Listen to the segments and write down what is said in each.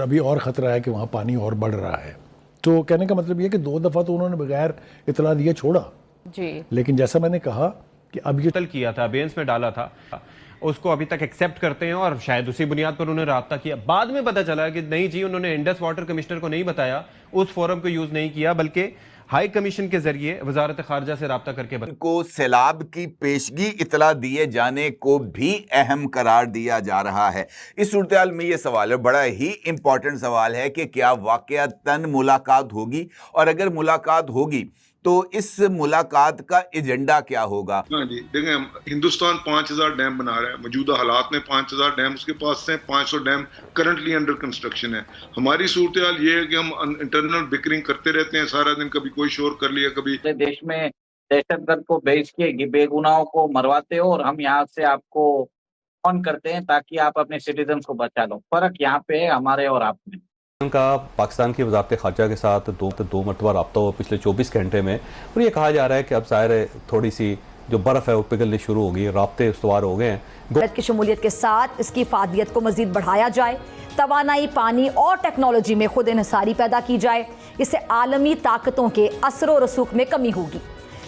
अभी और ख़तरा है कि वहाँ पानी और बढ़ रहा है। तो कहने का मतलब ये कि 2 दफ़ा तो उन्होंने बगैर इतला दिए छोड़ा जी। लेकिन जैसा मैंने कहा कि अब ये किया था, बेंस में डाला था, उसको अभी तक एक्सेप्ट करते हैं और शायद उसी बुनियाद पर उन्होंने राब्ता किया। बाद में पता चला कि नहीं जी, उन्होंने इंडस वाटर कमिश्नर को नहीं बताया, उस फोरम को यूज नहीं किया, बल्कि हाई कमीशन के जरिए वजारत खारजा से राब्ता करके को सैलाब की पेशगी इतला दिए जाने को भी अहम करार दिया जा रहा है। इस सूरत में यह सवाल है, बड़ा ही इंपॉर्टेंट सवाल है कि क्या वाकयातन मुलाकात होगी, और अगर मुलाकात होगी तो इस मुलाकात का एजेंडा क्या होगा। हाँ जी, देखें, हिंदुस्तान 5000 डैम बना रहा है मौजूदा हालात में। 5000 डैम उसके पास से 500 डैम करंटली अंडर कंस्ट्रक्शन है। हमारी सूरत हाल ये है कि हम इंटरनल बिकरिंग करते रहते हैं सारा दिन, कभी कोई शोर कर लिया, कभी देश में दहशतगर्द को भेज के बेगुनाहों को मरवाते हो और हम यहाँ से आपको ऑन करते हैं ताकि आप अपने सिटीजन को बचा लो। फर्क यहाँ पे है हमारे और आप में। उनका पाकिस्तान की वजारत खारजा के साथ दो मरतबा रब्ता हुआ पिछले 24 घंटे में, और ये कहा जा रहा है कि अब ज़ाहिर है थोड़ी सी जो बर्फ़ है वो पिघलनी शुरू होगी, राब्ते उस्तवार हो गए हैं। भारत की शमूलियत के साथ इसकी फादियत को मजीद बढ़ाया जाए, तवानाई, पानी और टेक्नोलॉजी में खुद इन्हिसारी पैदा की जाए। इससे आलमी ताकतों के असर व रसूख में कमी होगी,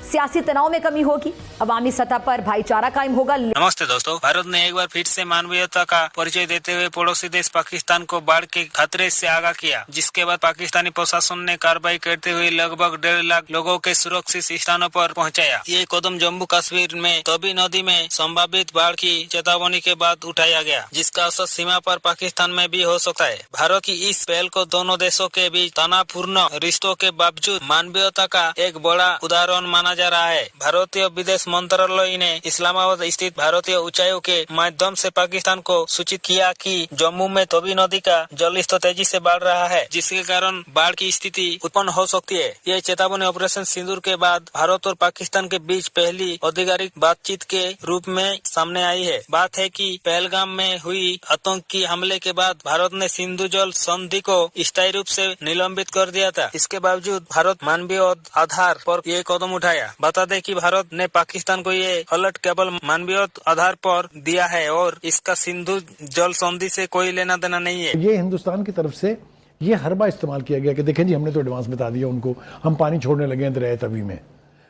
सियासी तनाव में कमी होगी, अवामी सतह पर भाईचारा कायम होगा। नमस्ते दोस्तों, भारत ने एक बार फिर से मानवीयता का परिचय देते हुए पड़ोसी देश पाकिस्तान को बाढ़ के खतरे से आगाह किया, जिसके बाद पाकिस्तानी प्रशासन ने कार्रवाई करते हुए लगभग 1.5 लाख लोगों के सुरक्षित स्थानों पर पहुंचाया। ये कदम जम्मू कश्मीर में तवी नदी में संभावित बाढ़ की चेतावनी के बाद उठाया गया, जिसका असर सीमा पर पाकिस्तान में भी हो सकता है। भारत की इस पहल को दोनों देशों के बीच तनावपूर्ण रिश्तों के बावजूद मानवीयता का एक बड़ा उदाहरण माना जा रहा है। भारतीय विदेश मंत्रालय ने इस्लामाबाद स्थित भारतीय उच्चायोग के माध्यम से पाकिस्तान को सूचित किया कि जम्मू में तवी नदी का जल स्तर तेजी से बढ़ रहा है, जिसके कारण बाढ़ की स्थिति उत्पन्न हो सकती है। यह चेतावनी ऑपरेशन सिंदूर के बाद भारत और पाकिस्तान के बीच पहली आधिकारिक बातचीत के रूप में सामने आई है। बात है कि पहलगाम में हुई आतंकी हमले के बाद भारत ने सिंधु जल संधि को स्थायी रूप से निलंबित कर दिया था। इसके बावजूद भारत मानवीय आधार पर यह कदम उठाया। बता दें कि भारत ने पाकिस्तान को ये अलर्ट केवल मानवीय आधार पर दिया है और इसका सिंधु जल संधि से कोई लेना देना नहीं है। ये हिंदुस्तान की तरफ से ये हरबा इस्तेमाल किया गया कि देखें जी, हमने तो एडवांस बता दिया उनको, हम पानी छोड़ने लगे हैं दरिया तवी में।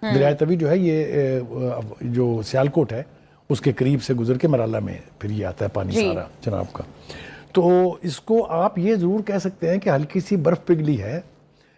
दरिया तवी जो है ये जो सियालकोट है उसके करीब से गुजर के मराला में फिर ये आता है पानी सारा जनाब का। तो इसको आप ये जरूर कह सकते हैं कि हल्की सी बर्फ पिघली है,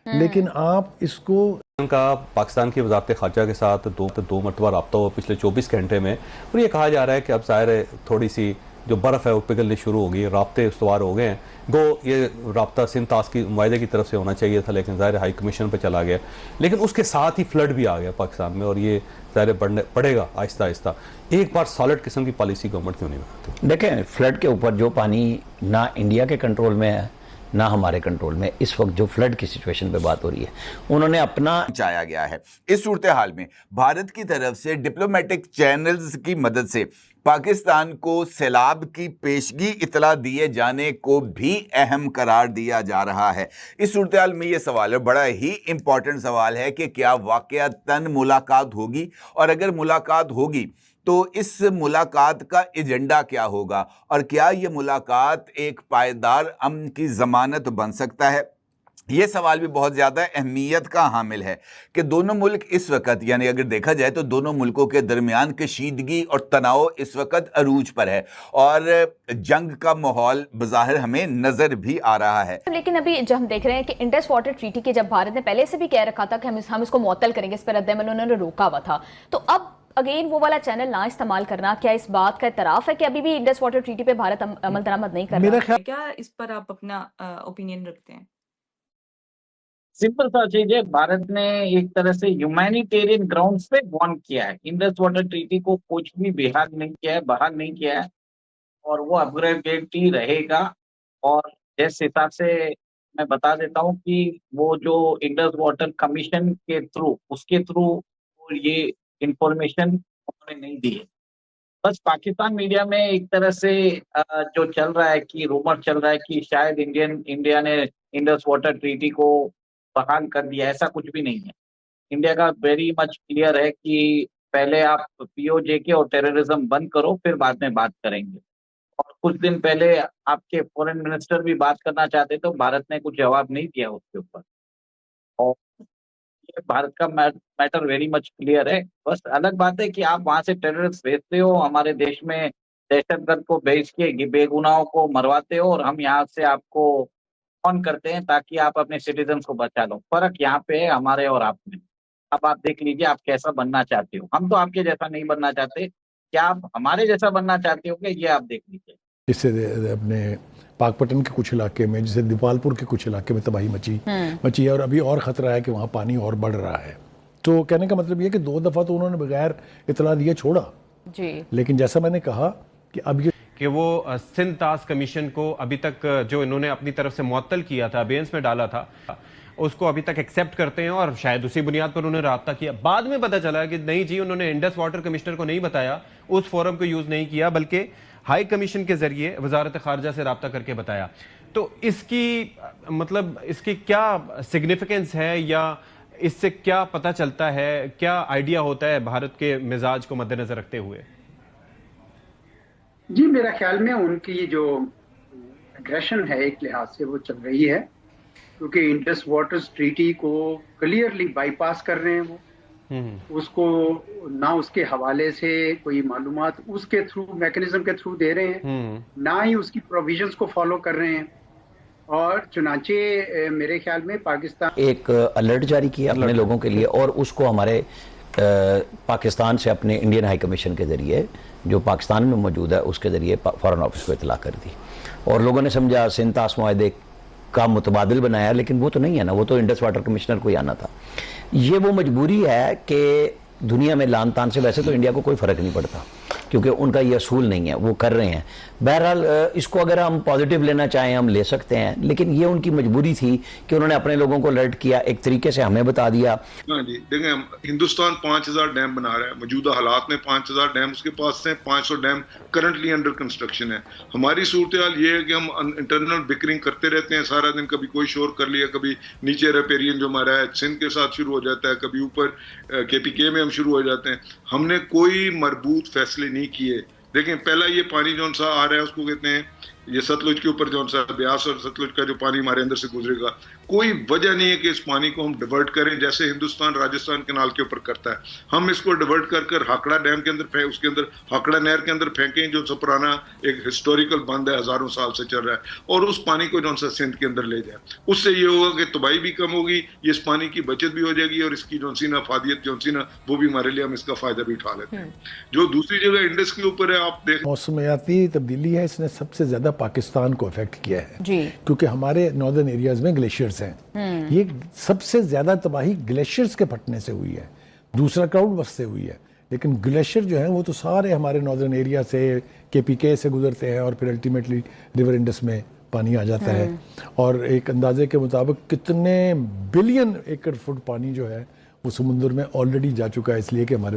लेकिन आप इसको उनका पाकिस्तान की वजारत खारजा के साथ दो मरतबा रब्ता हुआ पिछले 24 घंटे में, और ये कहा जा रहा है कि अब ज़ाहिर है थोड़ी सी जो बर्फ़ है वो पिघलनी शुरू होगी, राब्ते उस्तवार हो गए हैं। गो ये राब्ता सिंध ताश की माहदे की तरफ से होना चाहिए था, लेकिन ज़ाहिर हाई कमीशन पर चला गया, लेकिन उसके साथ ही फ्लड भी आ गया पाकिस्तान में, और ये ज़ाहिर बढ़ेगा आहिस्ता आहिस्ता। एक बार सॉलिड किस्म की पॉलिसी गवर्नमेंट क्यों नहीं बनाती? देखें, फ्लड के ऊपर जो पानी ना इंडिया के कंट्रोल में है ना हमारे कंट्रोल में, इस वक्त जो फ्लड की सिचुएशन पे बात हो रही है उन्होंने अपना चाया गया है। इस सूरत हाल में भारत की तरफ से डिप्लोमेटिक चैनल्स की मदद से पाकिस्तान को सैलाब की पेशगी इतला दिए जाने को भी अहम करार दिया जा रहा है। इस सूरत हाल में यह सवाल है, बड़ा ही इंपॉर्टेंट सवाल है कि क्या वाकयातन मुलाकात होगी, और अगर मुलाकात होगी तो इस मुलाकात का एजेंडा क्या होगा, और क्या यह मुलाकात एक पायदार अमन की जमानत बन सकता है। ये सवाल भी बहुत ज़्यादा अहमियत का हामिल है कि दोनों मुल्क इस वक्त, यानी अगर देखा जाए तो दोनों मुल्कों के दरमियान कशीदगी और तनाव इस वक्त अरूज पर है, और जंग का माहौल बज़ाहिर हमें नज़र भी आ रहा है। लेकिन अभी जब हम देख रहे हैं कि इंडस वाटर ट्रीटी के जब भारत ने पहले से भी कह रखा था कि हम इसको मुअत्तल करेंगे, इस पर रद्द-ए-अमल उन्होंने रोका हुआ था, तो अब अगेन वो वाला चैनल ना इस्तेमाल करना, क्या इस बात का इतराफ है कि अभी भी इंडस वाटर ट्रीटी पे भारत अमल दरामद नहीं कर रहा? क्या इस पर आप अपना ओपिनियन रखते हैं? सिंपल सा चीज है, भारत ने एक तरह से ह्यूमैनिटेरियन ग्राउंड्स पे वॉर्न किया है। इंडस वाटर ट्रीटी को कुछ भी बेहाल नहीं किया है, बहाल नहीं किया है, और वो अपग्रेडेड ही रहेगा। और जिस हिसाब से मैं बता देता हूँ कि वो जो इंडस वाटर कमीशन के थ्रू, उसके थ्रू ये इंफॉर्मेशन उन्होंने नहीं दी है। बस पाकिस्तान मीडिया में एक तरह से जो चल रहा है कि रूमर चल रहा है कि शायद इंडिया ने इंडस वाटर ट्रीटी को बहाल कर दिया, ऐसा कुछ भी नहीं है। इंडिया का वेरी मच क्लियर है कि पहले आप पीओजे के और टेररिज्म बंद करो, फिर बाद में बात करेंगे। और कुछ दिन पहले आपके फॉरेन मिनिस्टर भी बात करना चाहते तो भारत ने कुछ जवाब नहीं दिया उसके ऊपर। और ये भारत का मैटर वेरी मच क्लियर है। बस अलग बात है कि आप वहां से टेररिस्ट भेजते हो, हमारे देश में दहशतगर्द को भेज के बेगुनाहों को मरवाते हो, और हम यहाँ से आपको ऑन करते हैं ताकि आप अपने सिटीजन्स को बचा लो। फर्क यहाँ पे है हमारे और आप में। अब आप देख लीजिए आप कैसा बनना चाहते हो। हम तो आपके जैसा नहीं बनना चाहते, क्या आप हमारे जैसा बनना चाहते हो? ये आप देख लीजिए। इससे अपने पाकपटन के कुछ इलाके में, जैसे दीपालपुर के कुछ इलाके में तबाही मची है, और अभी और खतरा है कि वहाँ पानी और बढ़ रहा है। तो कहने का मतलब ये है कि 2 दफ़ा तो उन्होंने बगैर इतला दिए छोड़ा जी। लेकिन जैसा मैंने कहा कि अब ये कि वो सिंध ताश कमीशन को अभी तक जो इन्होंने अपनी तरफ से मुअत्तल किया था, अबेंस में डाला था, उसको अभी तक एक्सेप्ट करते हैं और शायद उसी बुनियाद पर उन्होंने राब्ता किया। बाद में पता चला कि नहीं जी, उन्होंने इंडस वाटर कमिश्नर को नहीं बताया, उस फोरम को यूज नहीं किया, बल्कि हाई कमीशन के जरिए वजारत खारजा से राब्ता करके बताया। तो इसकी मतलब इसकी क्या सिग्निफिकेंस है, या इससे क्या पता चलता है, क्या आइडिया होता है भारत के मिजाज को मद्देनजर रखते हुए? जी, मेरा ख्याल में उनकी जो एग्रेशन है एक लिहाज से वो चल रही है, क्योंकि इंडस वाटर्स ट्रीटी को क्लियरली बाईपास कर रहे हैं वो। उसको ना उसके हवाले से कोई मालूमात उसके थ्रू मैकेनिज्म के थ्रू दे रहे हैं, ना ही उसकी प्रोविजंस को फॉलो कर रहे हैं। और चुनाचे मेरे ख्याल में पाकिस्तान एक अलर्ट जारी किया अपने लोगों के लिए, और उसको हमारे पाकिस्तान से अपने इंडियन हाई कमीशन के जरिए जो पाकिस्तान में मौजूद है उसके जरिए फॉरेन ऑफिस को इतला कर दी, और लोगों ने समझा सिंध ताश मुआहदे का मुतबादिल बनाया, लेकिन वो तो नहीं है ना, वो तो इंडस वाटर कमिश्नर को ही आना था। ये वो मजबूरी है कि दुनिया में लान तान से वैसे तो इंडिया को कोई फर्क नहीं पड़ता, क्योंकि उनका ये असूल नहीं है, वो कर रहे हैं। बहरहाल इसको अगर हम पॉजिटिव लेना चाहें हम ले सकते हैं, लेकिन ये उनकी मजबूरी थी कि उन्होंने अपने लोगों को अलर्ट किया, एक तरीके से हमें बता दिया। हाँ जी, देखें, हिंदुस्तान 5000 डैम बना रहा है मौजूदा हालात में। 5000 डैम उसके पास है, 500 डैम करंटली अंडर कंस्ट्रक्शन है। हमारी सूरत हाल ये है कि हम इंटरनल बिकरिंग करते रहते हैं सारा दिन। कभी कोई शोर कर लिया, कभी नीचे रेपेरियन जो हमारा है सिंध के साथ शुरू हो जाता है, कभी ऊपर KPK में हम शुरू हो जाते हैं। हमने कोई मरबूत फैसले नहीं किए। देखें, पहला ये पानी जो सा आ रहा है उसको कहते हैं ये सतलुज के ऊपर जो सा ब्यास और सतलुज का जो पानी हमारे अंदर से गुजरेगा, कोई वजह नहीं है कि इस पानी को हम डिवर्ट करें जैसे हिंदुस्तान राजस्थान कैनाल के ऊपर करता है। हम इसको डिवर्ट कर कर हाकड़ा डैम के अंदर उसके अंदर हाकड़ा नहर के अंदर फेंकें, जो सा पुराना एक हिस्टोरिकल बंद है, हजारों साल से चल रहा है, और उस पानी को जो सा सिंध के अंदर ले जाए। उससे ये होगा कि तबाही भी कम होगी, इस पानी की बचत भी हो जाएगी, और इसकी जो सी ना फादियत जो सी ना वो भी हमारे लिए हम इसका फायदा भी उठा लेते हैं। जो दूसरी जगह इंडस के ऊपर है, आप देख मौसमियाती तब्दीली है, इसने सबसे ज्यादा पाकिस्तान को अफेक्ट किया है जी, क्योंकि हमारे नॉर्दर्न एरियाज में ग्लेशियर्स हैं। ये सबसे ज्यादा तबाही ग्लेशियर्स के फटने से हुई है, दूसरा क्राउड बस से हुई है। लेकिन ग्लेशियर जो है वो तो सारे हमारे नॉर्दर्न एरिया से KPK से गुजरते हैं और फिर अल्टीमेटली रिवर इंडस में पानी आ जाता है। और एक अंदाजे के मुताबिक कितने बिलियन एकड़ फुट पानी जो है वो समुद्र में ऑलरेडी जा चुका है, इसलिए कि हमारे